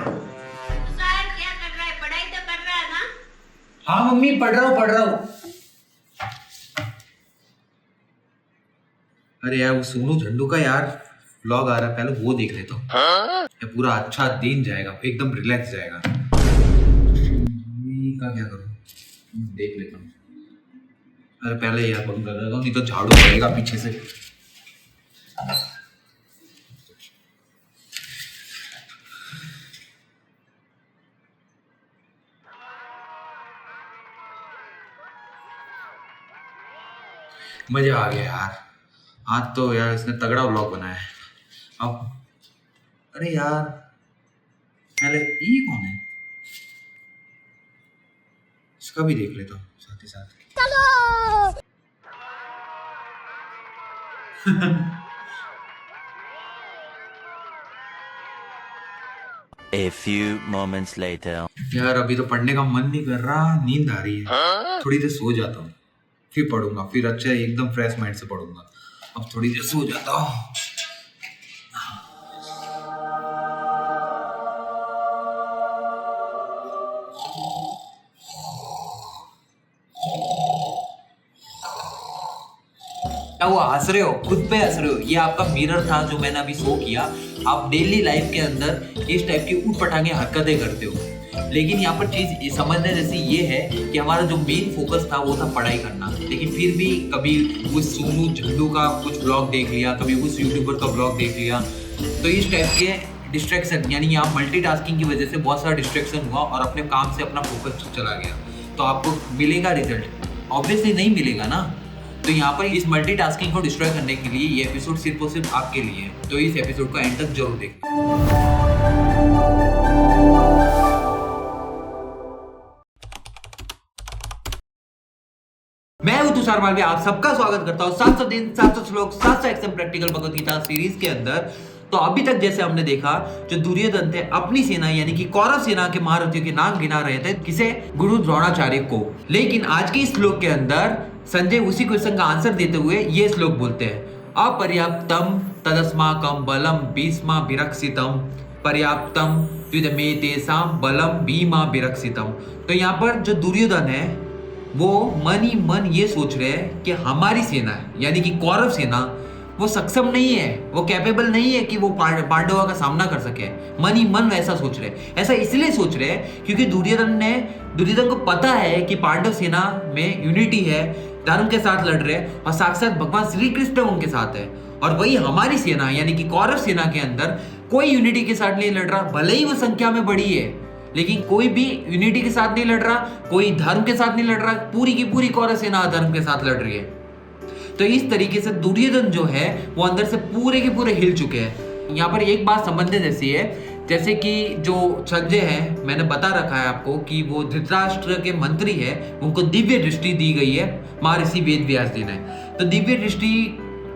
तुषार क्या कर रहा है? पढ़ाई तो कर रहा है ना? हाँ मम्मी पढ़ रहा हूँ। अरे यार वो सोनू झंडू का यार व्लॉग आ रहा है, पहले वो देख लेता हूँ। ये पूरा अच्छा दिन जाएगा, एकदम रिलैक्स जाएगा। मम्मी का क्या करूँ, देख लेता हूँ। अरे पहले यार बंद कर देता हूँ, नहीं तो झाड़ू पड़ेगा पीछे से। मजा आ गया यार, आज तो यार इसने तगड़ा व्लॉग बनाया है। अब अरे यार पहले ये कौन है, इसका भी देख लेता हूँ साथ ही साथ। A few moments later. यार अभी तो पढ़ने का मन नहीं कर रहा, नींद आ रही है। थोड़ी देर सो जाता हूँ, फिर पढ़ूंगा, फिर अच्छा एकदम फ्रेश माइंड से पढ़ूंगा। अब थोड़ी देर सो जाता हूँ। क्या वो हंस रहे हो, खुद पे हंस रहे हो? ये आपका मिरर था जो मैंने अभी शो किया। आप डेली लाइफ के अंदर इस टाइप की ऊट पटांगे हरकतें करते हो, लेकिन यहाँ पर चीज समझने जैसी ये है कि हमारा जो मेन फोकस था वो था पढ़ाई करना, लेकिन फिर भी कभी उस सोनू झंडू का कुछ ब्लॉग देख लिया, कभी उस यूट्यूबर का ब्लॉग देख लिया, तो इस टाइप के डिस्ट्रैक्शन, यानी यहाँ मल्टीटास्किंग की वजह से बहुत सारा डिस्ट्रैक्शन हुआ और अपने काम से अपना फोकस चला गया। तो आपको मिलेगा रिजल्ट? ऑब्वियसली नहीं मिलेगा ना। तो यहाँ पर इस मल्टीटास्किंग को डिस्ट्रॉय करने के लिए ये एपिसोड सिर्फ और सिर्फ आपके लिए है। तो इस एपिसोड को एंड तक जरूर देखें। मैं हूं तुषार मालवीय, आप सबका स्वागत करता हूं 700 दिन 700 श्लोक 700 action practical Bhagavad Gita series के अंदर। तो अभी तक जैसे हमने देखा, जो दुर्योधन थे अपनी सेना यानी कि कौरव सेना के महारथियों के नाम गिना रहे थे, किसे? गुरु द्रोणाचार्य को। लेकिन आज के इस श्लोक के अंदर संजय उसी क्वेश्चन का आंसर देते हुए ये श्लोक बोलते हैं, अपर्याप्तम तदस्माकं बलम भीष्मा विरक्षितम पर्याप्तम त्विदमेतेषां बलम भीमा विरक्षितम। तो यहाँ पर जो दुर्योधन है वो मन ही मन ये सोच रहे हैं कि हमारी सेना है यानी कि कौरव सेना वो सक्षम नहीं है, वो कैपेबल नहीं है कि वो पांडवों का सामना कर सके। मन ही मन वैसा सोच रहे हैं। ऐसा इसलिए सोच रहे हैं क्योंकि दुर्योधन को पता है कि पांडव सेना में यूनिटी है, धर्म के साथ लड़ रहे हैं और साक्षात भगवान श्री कृष्ण उनके साथ है। और वही हमारी सेना यानी कि कौरव सेना के अंदर कोई यूनिटी के साथ नहीं लड़ रहा, भले ही वो संख्या में बड़ी है, लेकिन कोई भी यूनिटी के साथ नहीं लड़ रहा, कोई धर्म के साथ नहीं लड़ रहा, पूरी की पूरी कौरव सेना धर्म के साथ लड़ रही है। तो इस तरीके से दुर्योधन जो है वो अंदर से पूरे के पूरे हिल चुके हैं। यहाँ पर एक बात समझने जैसी है, जैसे कि जो संजय है, मैंने बता रखा है आपको कि वो धृतराष्ट्र के मंत्री है, उनको दिव्य दृष्टि दी गई है महर्षि वेद व्यास जी ने। तो दिव्य दृष्टि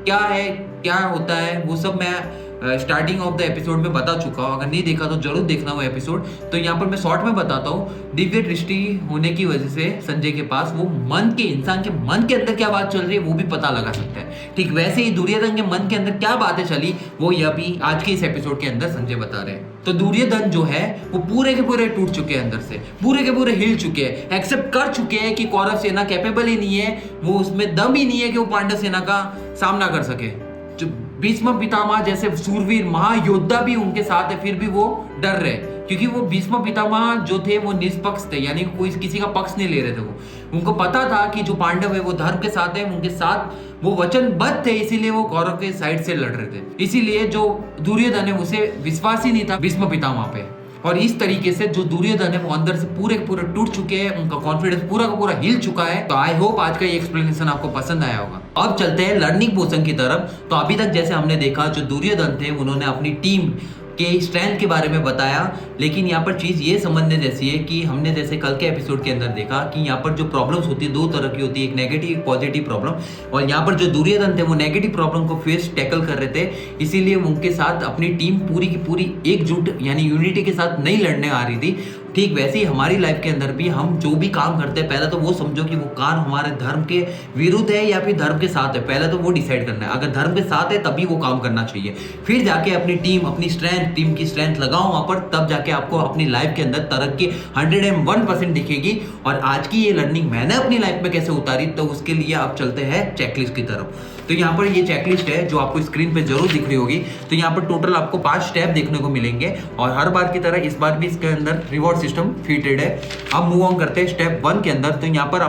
क्या है, क्या होता है, वो सब मैं स्टार्टिंग ऑफ द एपिसोड में बता चुका हूँ। अगर नहीं देखा तो जरूर देखना वो एपिसोड। तो यहाँ पर मैं शॉर्ट में बताता हूँ। दिव्य दृष्टि होने की वजह से संजय के पास वो मन के, इंसान के मन के अंदर क्या बात चल रही है वो भी पता लगा सकता है। ठीक वैसे ही दुर्योधन के मन के अंदर क्या बातें चली वो ये अभी आज के इस एपिसोड के अंदर संजय बता रहे हैं। तो दुर्योधन जो है वो पूरे के पूरे टूट चुके हैं, अंदर से पूरे के पूरे हिल चुके हैं, एक्सेप्ट कर चुके हैं कि कौरव सेना कैपेबल ही नहीं है, वो उसमें दम ही नहीं है कि वो पांडव सेना का सामना कर सके। जो भीष्म पितामह जैसे सूरवीर महायोद्धा भी उनके साथ है, फिर भी वो डर रहे, क्योंकि वो भीष्म पितामह जो थे वो निष्पक्ष थे, यानी कोई किसी का पक्ष नहीं ले रहे थे। वो उनको पता था कि जो पांडव है वो धर्म के साथ है, उनके साथ वो वचनबद्ध थे, इसीलिए वो कौरव के साइड से लड़ रहे थे। इसीलिए जो दुर्योधन है उसे विश्वास ही नहीं था भीष्म पितामह पे। और इस तरीके से जो दुर्योधन है वो अंदर से पूरे टूट चुके हैं, उनका कॉन्फिडेंस पूरा का पूरा हिल चुका है। तो आई होप आज का ये एक्सप्लेनेशन आपको पसंद आया होगा। अब चलते हैं लर्निंग पोर्शन की तरफ। तो अभी तक जैसे हमने देखा, जो दुर्योधन थे उन्होंने अपनी टीम के स्ट्रेंथ के बारे में बताया, लेकिन यहाँ पर चीज़ ये समझने जैसी है कि हमने जैसे कल के एपिसोड के अंदर देखा कि यहाँ पर जो प्रॉब्लम्स होती है दो तरह की होती है, एक नेगेटिव एक पॉजिटिव प्रॉब्लम। और यहाँ पर जो दुर्योधन थे वो नेगेटिव प्रॉब्लम को फेस टैकल कर रहे थे, इसीलिए उनके साथ अपनी टीम पूरी की पूरी एकजुट यानी यूनिटी के साथ नहीं लड़ने आ रही थी। ठीक वैसे ही हमारी लाइफ के अंदर भी हम जो भी काम करते हैं, पहले तो वो समझो कि वो काम हमारे धर्म के विरुद्ध है या फिर धर्म के साथ है। पहले तो वो डिसाइड करना है। अगर धर्म के साथ है तभी वो काम करना चाहिए, फिर जाके अपनी टीम की स्ट्रेंथ लगाओ वहाँ पर, तब जाके आपको अपनी लाइफ के अंदर तरक्की 101% दिखेगी। और आज की ये लर्निंग मैंने अपनी लाइफ में कैसे उतारी, तो उसके लिए आप चलते हैं चेकलिस्ट की तरफ। तो यहाँ पर ये चेकलिस्ट है जो आपको स्क्रीन पे जरूर दिख रही होगी। तो यहाँ पर टोटल आपको 5 स्टेप देखने को मिलेंगे और हर बार की तरह इस बार भी इसके अंदर रिवॉर्ड सिस्टम फिटेड है। अब मूव ऑन करते हैं स्टेप 1 के अंदर। तो यहाँ पर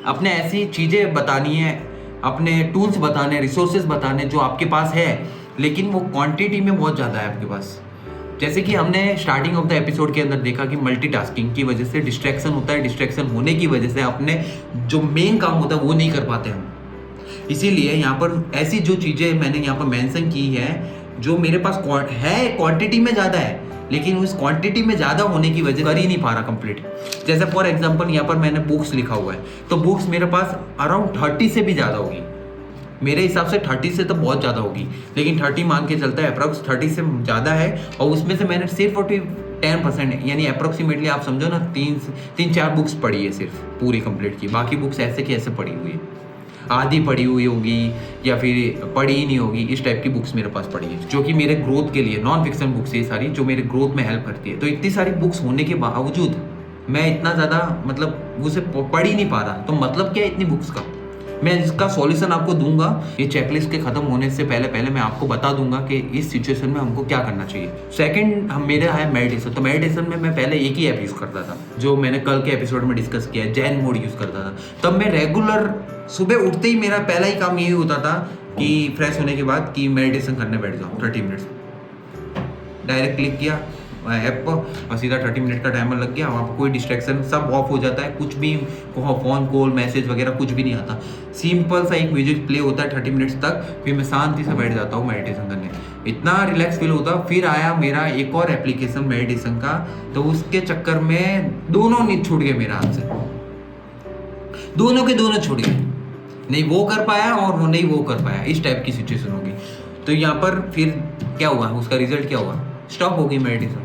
अपने ऐसी चीज़ें बतानी है, अपने टूल्स बताने, रिसोर्सेज बताने जो आपके पास है लेकिन वो क्वांटिटी में बहुत ज़्यादा है आपके पास। जैसे कि हमने स्टार्टिंग ऑफ द एपिसोड के अंदर देखा कि मल्टीटास्किंग की वजह से डिस्ट्रैक्शन होता है, डिस्ट्रैक्शन होने की वजह से अपने जो मेन काम होता है वो नहीं कर पाते हम। इसीलिए यहाँ पर ऐसी जो चीज़ें मैंने यहाँ पर मेंशन की है जो मेरे पास है, क्वांटिटी में ज़्यादा है लेकिन उस क्वांटिटी में ज़्यादा होने की वजह से कर ही नहीं पा रहा कंप्लीट। जैसे फॉर एग्जांपल यहाँ पर मैंने बुक्स लिखा हुआ है, तो बुक्स मेरे पास अराउंड 30 से भी ज़्यादा होगी। मेरे हिसाब से 30 से तो बहुत ज़्यादा होगी, लेकिन 30 मान के चलता है, अप्रॉक्स 30 से ज़्यादा है। और उसमें से मैंने सिर्फ 10% यानी अप्रोक्सीमेटली आप समझो ना 3-4 बुक्स पढ़ी है सिर्फ पूरी कंप्लीट की। बाकी बुक्स ऐसे की ऐसे पढ़ी हुई है, आधी पढ़ी हुई होगी या फिर पढ़ी ही नहीं होगी, इस टाइप की बुक्स मेरे पास पढ़ी है जो कि मेरे ग्रोथ के लिए नॉन फिक्शन बुक्स है सारी, जो मेरे ग्रोथ में हेल्प करती है। तो इतनी सारी बुक्स होने के बावजूद मैं इतना ज़्यादा मतलब उसे पढ़ ही नहीं पा रहा, तो मतलब क्या है इतनी बुक्स का। मैं इसका सॉल्यूशन आपको दूंगा, ये चेकलिस्ट के खत्म होने से पहले मैं आपको बता दूंगा कि इस सिचुएशन में हमको क्या करना चाहिए। सेकंड मेरा है मेडिटेशन। तो मेडिटेशन में मैं पहले एक ही ऐप यूज़ करता था जो मैंने कल के एपिसोड में डिस्कस किया है, जैन मोड यूज़ करता था। तब मैं रेगुलर सुबह उठते ही मेरा पहला ही काम यही होता था कि फ्रेश होने के बाद कि मेडिटेशन करने बैठ जाऊँ 30 मिनट्स। डायरेक्ट क्लिक किया ऐप पर और सीधा 30 मिनट का टाइमर लग गया। वहाँ पर कोई डिस्ट्रैक्शन सब ऑफ हो जाता है, कुछ भी फ़ोन कॉल मैसेज वगैरह कुछ भी नहीं आता। सिंपल सा एक म्यूजिक प्ले होता है 30 मिनट्स तक, फिर मैं शांति से बैठ जाता हूँ मेडिटेशन करने। इतना रिलैक्स फील होता। फिर आया मेरा एक और एप्लीकेशन मेडिटेशन का, तो उसके चक्कर में दोनों नहीं छूट गए मेरे हाथ से, दोनों के दोनों छूट गए। नहीं वो कर पाया और नहीं वो कर पाया, इस टाइप की सिचुएशन होगी। तो यहाँ पर फिर क्या हुआ, उसका रिजल्ट क्या हुआ, स्टॉप हो गई मेडिटेशन।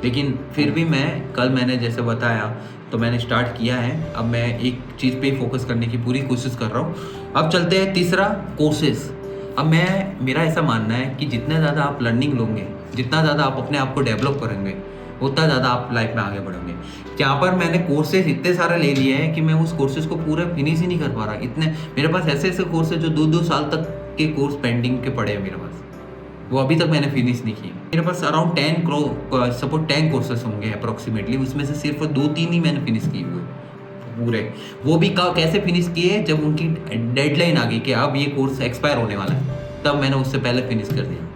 लेकिन फिर भी मैंने जैसे बताया तो मैंने स्टार्ट किया है। अब मैं एक चीज़ पे ही फोकस करने की पूरी कोशिश कर रहा हूँ। अब चलते हैं तीसरा, कोर्सेस। अब मेरा ऐसा मानना है कि जितना ज़्यादा आप लर्निंग लोगे, जितना ज़्यादा आप अपने आप को डेवलप करेंगे, उतना ज़्यादा आप लाइफ में आगे बढ़ोगे। यहाँ पर मैंने कोर्सेज इतने सारे ले लिए हैं कि मैं उस कोर्सेज को पूरा फिनिश ही नहीं कर पा रहा। इतने मेरे पास ऐसे कोर्स है जो 2-2 साल तक के कोर्स पेंडिंग के पड़े हैं मेरे पास, वो अभी तक मैंने फिनिश नहीं किए। मेरे पास अराउंड 10 कोर्सेस होंगे अप्रोक्सीमेटली, उसमें से सिर्फ 2-3 ही मैंने फिनिश किए हुए पूरे। वो भी कैसे फिनिश किए, जब उनकी डेडलाइन आ गई कि अब ये कोर्स एक्सपायर होने वाला है, तब मैंने उससे पहले फिनिश कर दिया।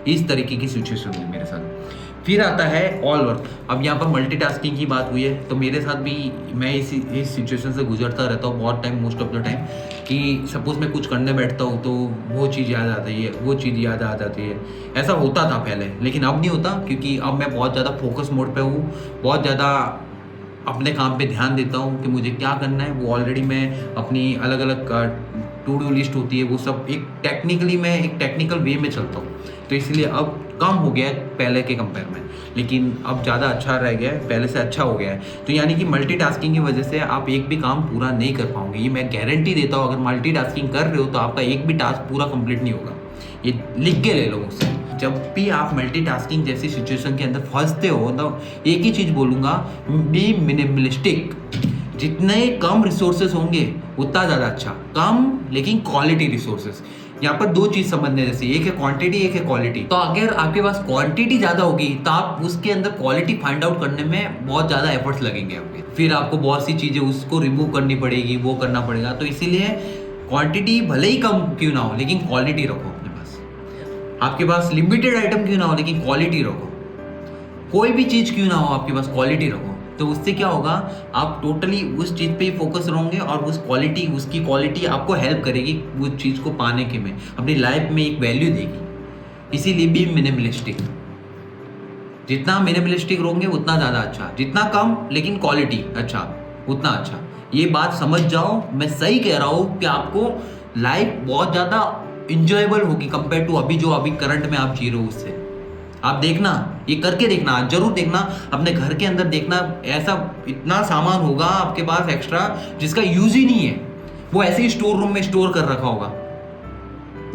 इस तरीके की सिचुएशन हुई मेरे साथ। फिर आता है ऑल वर्क। अब यहाँ पर मल्टीटास्किंग की बात हुई है, तो मेरे साथ भी मैं इस सिचुएशन से गुजरता रहता हूँ बहुत time, most of the time, कि सपोज मैं कुछ करने बैठता हूँ तो वो चीज़ याद आती है, वो चीज़ याद आ जाती है। ऐसा होता था पहले, लेकिन अब नहीं होता, क्योंकि अब मैं बहुत ज़्यादा फोकस मोड पे हूँ, बहुत ज़्यादा अपने काम पे ध्यान देता हूँ कि मुझे क्या करना है। वो ऑलरेडी मैं अपनी अलग अलग टू डू लिस्ट होती है, वो सब एक टेक्निकल वे में चलता हूँ। तो इसलिए अब कम हो गया है पहले के कंपेयर में, लेकिन अब ज़्यादा अच्छा रह गया है, पहले से अच्छा हो गया है। तो यानी कि मल्टीटास्किंग की वजह से आप एक भी काम पूरा नहीं कर पाओगे, ये मैं गारंटी देता हूँ। अगर मल्टीटास्किंग कर रहे हो तो आपका एक भी टास्क पूरा कंप्लीट नहीं होगा, ये लिख के ले लो मुझसे। जब भी आप मल्टीटास्किंग जैसी सिचुएशन के अंदर फंसते हो तो एक ही चीज़ बोलूँगा, बी मिनिमलिस्टिक। जितने कम रिसोर्सेज होंगे उतना ज़्यादा अच्छा, कम लेकिन क्वालिटी रिसोर्सेज। यहाँ पर 2 चीज़ समझने जैसे, एक है क्वांटिटी, एक है क्वालिटी। तो अगर आपके पास क्वांटिटी ज़्यादा होगी तो आप उसके अंदर क्वालिटी फाइंड आउट करने में बहुत ज़्यादा एफर्ट्स लगेंगे आपके। फिर आपको बहुत सी चीज़ें उसको रिमूव करनी पड़ेगी, वो करना पड़ेगा। तो इसीलिए क्वांटिटी भले ही कम क्यों ना हो, लेकिन क्वालिटी रखो अपने पास। आपके पास लिमिटेड आइटम क्यों ना हो, लेकिन क्वालिटी रखो। कोई भी चीज़ क्यों ना हो, आपके पास क्वालिटी रखो। तो उससे क्या होगा, आप टोटली उस चीज़ पे ही फोकस रहोगे और उसकी क्वालिटी आपको हेल्प करेगी उस चीज़ को पाने के में, अपनी लाइफ में एक वैल्यू देगी। इसीलिए भी मिनिमलिस्टिक। जितना मिनिमलिस्टिक रहोगे उतना ज़्यादा अच्छा, जितना कम लेकिन क्वालिटी अच्छा उतना अच्छा। ये बात समझ जाओ, मैं सही कह रहा हूँ कि आपको लाइफ बहुत ज़्यादा इंजॉयबल होगी कंपेयर टू अभी जो करंट में आप जी रहे हो उससे। आप देखना, ये करके देखना, आज जरूर देखना, अपने घर के अंदर देखना, ऐसा इतना सामान होगा आपके पास एक्स्ट्रा जिसका यूज ही नहीं है, वो ऐसे ही स्टोर रूम में स्टोर कर रखा होगा,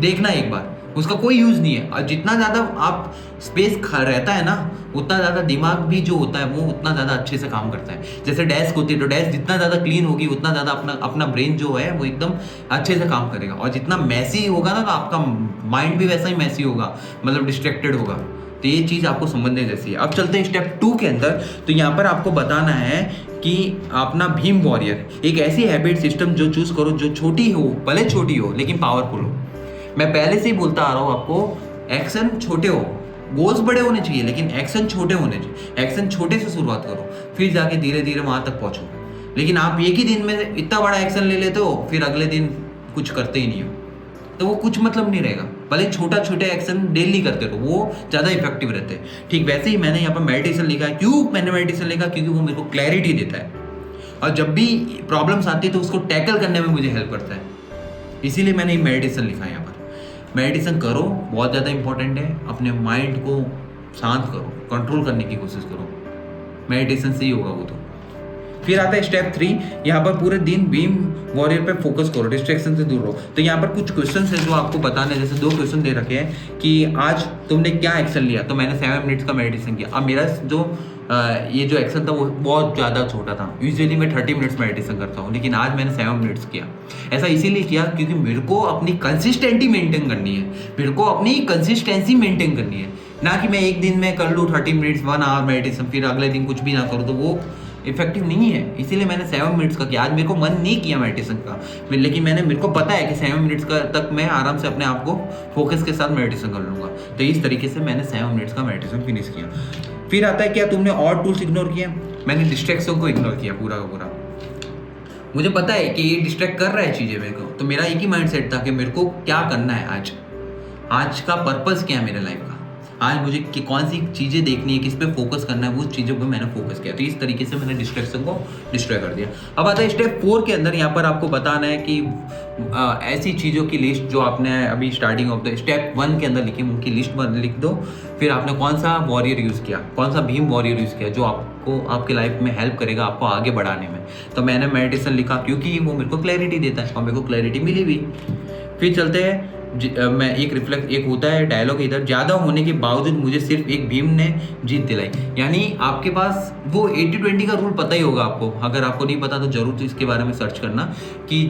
देखना एक बार, उसका कोई यूज नहीं है। और जितना ज्यादा आप स्पेस रहता है ना, उतना ज्यादा दिमाग भी जो होता है वो उतना ज्यादा अच्छे से काम करता है। जैसे डेस्क होती है, तो डेस्क जितना ज्यादा क्लीन होगी उतना ज्यादा अपना ब्रेन जो है वो एकदम अच्छे से काम करेगा। और जितना मैसी होगा ना, तो आपका माइंड भी वैसा ही मैसी होगा, मतलब डिस्ट्रैक्टेड होगा। तो ये चीज़ आपको समझने जैसी है। अब चलते हैं स्टेप 2 के अंदर। तो यहाँ पर आपको बताना है कि अपना भीम वॉरियर, एक ऐसी हैबिट सिस्टम जो चूज करो जो छोटी हो, भले छोटी हो लेकिन पावरफुल हो। मैं पहले से ही बोलता आ रहा हूँ आपको, एक्शन छोटे हो, गोल्स बड़े होने चाहिए लेकिन एक्शन छोटे होने चाहिए। एक्शन छोटे से शुरुआत करो, फिर जाके धीरे धीरे वहां तक पहुंचो। लेकिन आप एक ही दिन में इतना बड़ा एक्शन ले लेते हो, फिर अगले दिन कुछ करते ही नहीं हो, तो वो कुछ मतलब नहीं रहेगा। भले छोटे एक्शन डेली करते रहो, वो ज़्यादा इफेक्टिव रहते हैं। ठीक वैसे ही मैंने यहाँ पर मेडिटेशन लिखा है। क्यों मैंने मेडिटेशन लिखा? क्योंकि वो मेरे को क्लैरिटी देता है, और जब भी प्रॉब्लम्स आती है तो उसको टैकल करने में मुझे हेल्प करता है, इसीलिए मैंने मेडिटेशन लिखा है यहाँ पर। मेडिटेशन करो, बहुत ज़्यादा इंपॉर्टेंट है। अपने माइंड को शांत करो, कंट्रोल करने की कोशिश करो, मेडिटेशन से ही होगा वो। तो फिर आता है स्टेप 3, यहाँ पर पूरे दिन भीम वॉरियर पे फोकस करो, डिस्ट्रैक्शन से दूर रहो। तो यहाँ पर कुछ क्वेश्चन है जो आपको बताने, जैसे 2 क्वेश्चन दे रखे हैं कि आज तुमने क्या एक्शन लिया। तो मैंने 7 मिनट्स का मेडिटेशन किया। अब मेरा जो ये जो एक्शन था वो बहुत ज़्यादा छोटा था। यूजुअली मैं 30 मिनट्स मेडिटेशन करता हूँ, लेकिन आज मैंने 7 मिनट्स किया। ऐसा इसीलिए किया क्योंकि मेरे को अपनी कंसिस्टेंसी मेंटेन करनी है, मेरे को अपनी कंसिस्टेंसी मेंटेन करनी है, ना कि मैं एक दिन में कर लूँ 30 मिनट्स 1 आवर मेडिटेशन, फिर अगले दिन कुछ भी ना करूँ, तो वो इफेक्टिव नहीं है। इसीलिए मैंने 7 मिनट्स का किया। आज मेरे को मन नहीं किया मेडिटेशन का, लेकिन मेरे को पता है कि 7 मिनट्स का तक मैं आराम से अपने आप को फोकस के साथ मेडिटेशन कर लूँगा। तो इस तरीके से मैंने 7 मिनट्स का मेडिटेशन फिनिश किया। फिर आता है क्या तुमने और टूल्स इग्नोर किए? मैंने डिस्ट्रैक्शन को इग्नोर किया पूरा का पूरा। मुझे पता है कि ये डिस्ट्रैक्ट कर रहा है चीज़ें मेरे को, तो मेरा एक ही माइंड सेट था कि मेरे को क्या करना है आज का पर्पस क्या है मेरे लाइफ का, आज मुझे कि कौन सी चीज़ें देखनी है, किस पे फोकस करना है, वो चीज़ों पे मैंने फोकस किया। तो इस तरीके से मैंने डिस्ट्रैक्शन को डिस्ट्रॉय कर दिया। अब आता है स्टेप 4 के अंदर। यहाँ पर आपको बताना है कि ऐसी चीज़ों की लिस्ट जो आपने अभी स्टार्टिंग ऑफ द स्टेप 1 के अंदर लिखी, उनकी लिस्ट लिख दो। फिर आपने कौन सा वॉरियर यूज़ किया, कौन सा भीम वॉरियर यूज़ किया जो आपको आपके लाइफ में हेल्प करेगा, आपको आगे बढ़ाने में। तो मैंने मेडिटेशन लिखा क्योंकि वो मेरे को क्लैरिटी देता है, और मेरे को क्लैरिटी मिली भी। फिर चलते हैं मैं एक होता है डायलॉग इधर, ज़्यादा होने के बावजूद मुझे सिर्फ एक भीम ने जीत दिलाई। यानी आपके पास वो 80-20 का रूल पता ही होगा आपको। अगर आपको नहीं पता तो जरूर इसके बारे में सर्च करना कि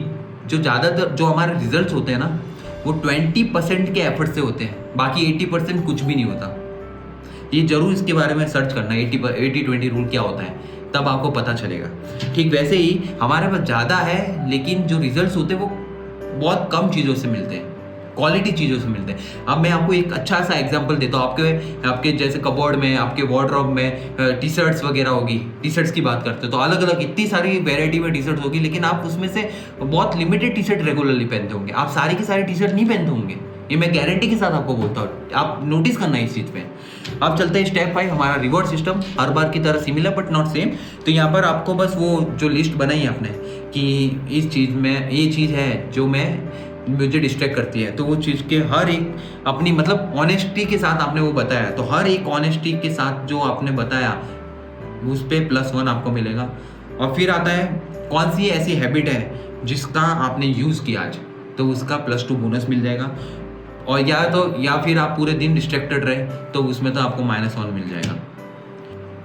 जो ज़्यादातर जो हमारे रिजल्ट्स होते हैं ना, वो 20% के एफर्ट से होते हैं, बाकी 80% कुछ भी नहीं होता। ये जरूर इसके बारे में सर्च करना, 80-20 रूल क्या होता है, तब आपको पता चलेगा। ठीक वैसे ही हमारे पास ज़्यादा है, लेकिन जो रिजल्ट्स होते हैं वो बहुत कम चीज़ों से मिलते हैं, क्वालिटी चीज़ों से मिलते हैं। अब मैं आपको एक अच्छा सा एग्जांपल देता हूँ। आपके जैसे कबोर्ड में, आपके वार्डरोब में टी शर्ट्स वगैरह होगी, टी शर्ट्स की बात करते हैं तो अलग अलग इतनी सारी वैरायटी में टी शर्ट्स होगी, लेकिन आप उसमें से बहुत लिमिटेड टी शर्ट रेगुलरली पहनते होंगे, आप सारी की सारी टी शर्ट नहीं पहनते होंगे। ये मैं गारंटी के साथ आपको बोलता हूँ, आप नोटिस करना इस चीज़ पे। अब चलते हैं स्टेप 5, हमारा रिवॉर्ड सिस्टम, हर बार की तरह सिमिलर बट नॉट सेम। तो यहाँ पर आपको बस वो जो लिस्ट बनाई है आपने कि इस चीज़ में ये चीज़ है जो मुझे डिस्ट्रैक्ट करती है, तो वो चीज़ के हर एक अपनी मतलब ऑनेस्टी के साथ आपने वो बताया, तो हर एक ऑनेस्टी के साथ जो आपने बताया उस पर +1 आपको मिलेगा। और फिर आता है कौन सी ऐसी हैबिट है जिसका आपने यूज़ किया आज, तो उसका +2 बोनस मिल जाएगा। और या फिर आप पूरे दिन डिस्ट्रैक्टेड रहे तो उसमें तो आपको -1 मिल जाएगा।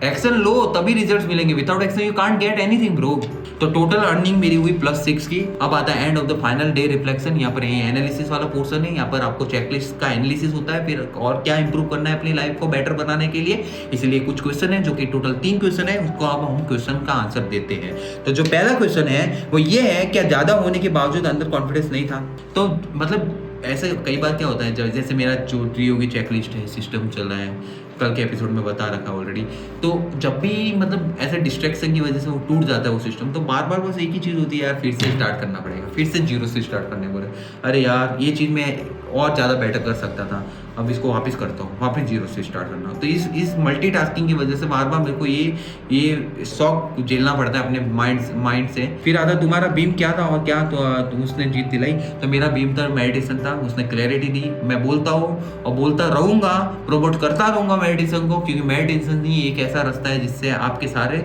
एक्शन लो तभी रिजल्ट्स मिलेंगे, without action you can't get anything bro. तो टोटल अर्निंग मेरी हुई +6 की। अब आता है end of the final day reflection. यहाँ पर ये एनालिसिस वाला पोर्शन है, यहाँ पर आपको चेकलिस्ट का एनालिसिस होता है, फिर और क्या इंप्रूव करना है अपनी लाइफ को बेटर बनाने के लिए। इसलिए कुछ क्वेश्चन है जो कि टोटल 3 क्वेश्चन है, उसको अब हम क्वेश्चन का आंसर देते हैं। तो जो पहला क्वेश्चन है वो ये है, क्या ज़्यादा होने के बावजूद अंदर कॉन्फिडेंस नहीं था? तो मतलब ऐसे कई बार क्या होता है, जैसे मेरा जो ट्रियो की चेकलिस्ट है, सिस्टम चल रहा है, कल के एपिसोड में बता रखा ऑलरेडी। तो जब भी मतलब ऐसे डिस्ट्रैक्शन की वजह से वो टूट जाता है वो सिस्टम, तो बार बार बस एक ही चीज़ होती है यार, फिर से स्टार्ट करना पड़ेगा, फिर से जीरो से स्टार्ट करने बोले। अरे यार ये चीज़ मैं और ज़्यादा बेटर कर सकता था, अब इसको वापस करता हूँ, वापस जीरो से स्टार्ट करना। तो इस मल्टीटास्किंग की वजह से बार बार मेरे को ये शौक झेलना पड़ता है अपने माइंड से। फिर आता तुम्हारा बीम क्या था और क्या तो उसने जीत दिलाई। तो मेरा बीम था मेडिटेशन था, उसने क्लैरिटी दी। मैं बोलता हूँ और बोलता रहूँगा, प्रमोट करता रहूँगा मेडिटेशन को, क्योंकि मेडिटेशन ही एक ऐसा रास्ता है जिससे आपके सारे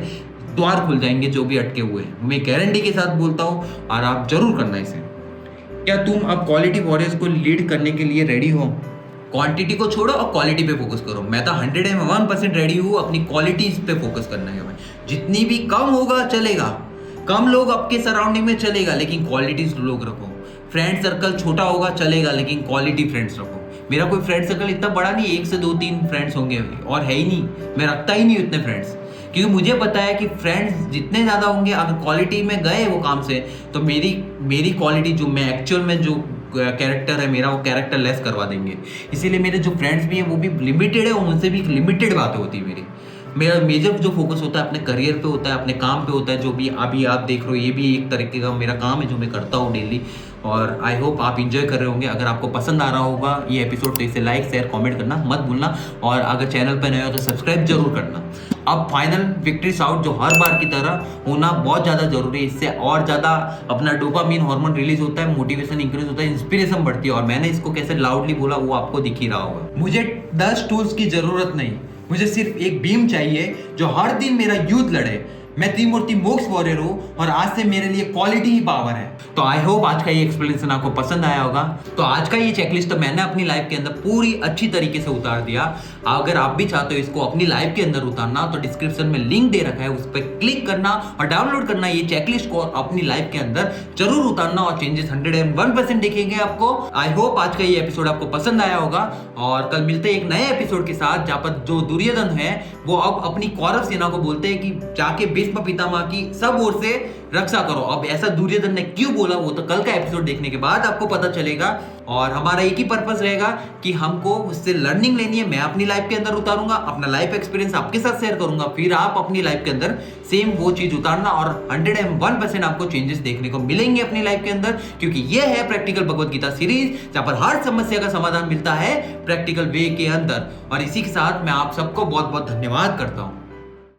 द्वार खुल जाएंगे जो भी अटके हुए हैं। मैं गारंटी के साथ बोलता हूँ और आप जरूर करना इसे। क्या तुम अब क्वालिटी वॉरियर्स को लीड करने के लिए रेडी हो? क्वांटिटी को छोड़ो और क्वालिटी पे फोकस करो। मैं तो 101% रेडी हूँ, अपनी क्वालिटीज पे फोकस करना है। जितनी भी कम होगा चलेगा, कम लोग आपके सराउंडिंग में चलेगा, लेकिन क्वालिटीज लोग रखो। फ्रेंड सर्कल छोटा होगा चलेगा, लेकिन क्वालिटी फ्रेंड्स रखो। मेरा कोई फ्रेंड सर्कल इतना बड़ा नहीं, 1 से 2-3 फ्रेंड्स होंगे और है ही नहीं, मैं रखता ही नहीं उतने फ्रेंड्स, क्योंकि मुझे पता है कि फ्रेंड्स जितने ज़्यादा होंगे, अगर क्वालिटी में गए वो काम से, तो मेरी क्वालिटी जो मैं एक्चुअल में जो कैरेक्टर है मेरा, वो कैरेक्टर लेस करवा देंगे। इसीलिए मेरे जो फ्रेंड्स भी हैं वो भी लिमिटेड है, और उनसे भी लिमिटेड बातें होती है। मेरा मेजर जो फोकस होता है अपने करियर पे होता है, अपने काम पे होता है। जो भी अभी आप देख रहे हो, ये भी एक तरीके का मेरा काम है जो मैं करता हूँ डेली, और आई होप आप इंजॉय कर रहे होंगे। अगर आपको पसंद आ रहा होगा ये एपिसोड तो इसे लाइक शेयर कमेंट करना मत भूलना, और अगर चैनल पर नए हो तो सब्सक्राइब जरूर करना। अब फाइनल विक्ट्री शाउट जो हर बार की तरह होना बहुत ज़्यादा जरूरी है। इससे और ज़्यादा अपना डोपामिन हार्मोन रिलीज होता है, मोटिवेशन इंक्रीज होता है, इंस्पिरेशन बढ़ती है। और मैंने इसको कैसे लाउडली बोला वो आपको दिख ही रहा होगा। मुझे 10 टूल्स की जरूरत नहीं, मुझे सिर्फ एक बीम चाहिए जो हर दिन मेरा यूथ लड़े। मैं त्रिमूर्ति मोक्ष वॉरियर हूँ और आज से मेरे लिए क्वालिटी ही पावर है। तो आई होप आज का ये एक्सप्लेनेशन आपको पसंद आया होगा। तो आज का ये चेकलिस्ट तो मैंने अपनी लाइफ के अंदर पूरी अच्छी तरीके से उतार दिया। अगर आप भी चाहते हो इसको अपनी लाइफ के अंदर उतारना, तो डिस्क्रिप्शन में लिंक दे रखा है, उस पर क्लिक करना और डाउनलोड करना ये चेकलिस्ट को अपनी लाइफ के अंदर जरूर उतारना, और चेंजेस 101% दिखेंगे आपको। आई होप आज का ये एपिसोड आपको पसंद आया होगा, और कल मिलते हैं एक नए एपिसोड के साथ, जहाँ पर जो दुर्योधन है वो अब अपनी कौरव सेना को बोलते हैं कि जाके भीष्म पितामह की सब ओर से रक्षा करो। अब ऐसा दुर्योधन ने क्यों बोला वो तो कल का एपिसोड देखने के बाद आपको पता चलेगा। और हमारा एक ही पर्पस रहेगा कि हमको उससे लर्निंग लेनी है। मैं अपनी लाइफ के अंदर उतारूंगा, अपना लाइफ एक्सपीरियंस आपके साथ शेयर करूंगा, फिर आप अपनी लाइफ के अंदर सेम वो चीज उतारना, और 101% आपको चेंजेस देखने को मिलेंगे अपनी लाइफ के अंदर, क्योंकि ये है प्रैक्टिकल भगवत गीता सीरीज, जहां पर हर समस्या का समाधान मिलता है प्रैक्टिकल वे के अंदर। और इसी के साथ मैं आप सबको बहुत बहुत धन्यवाद करता हूं।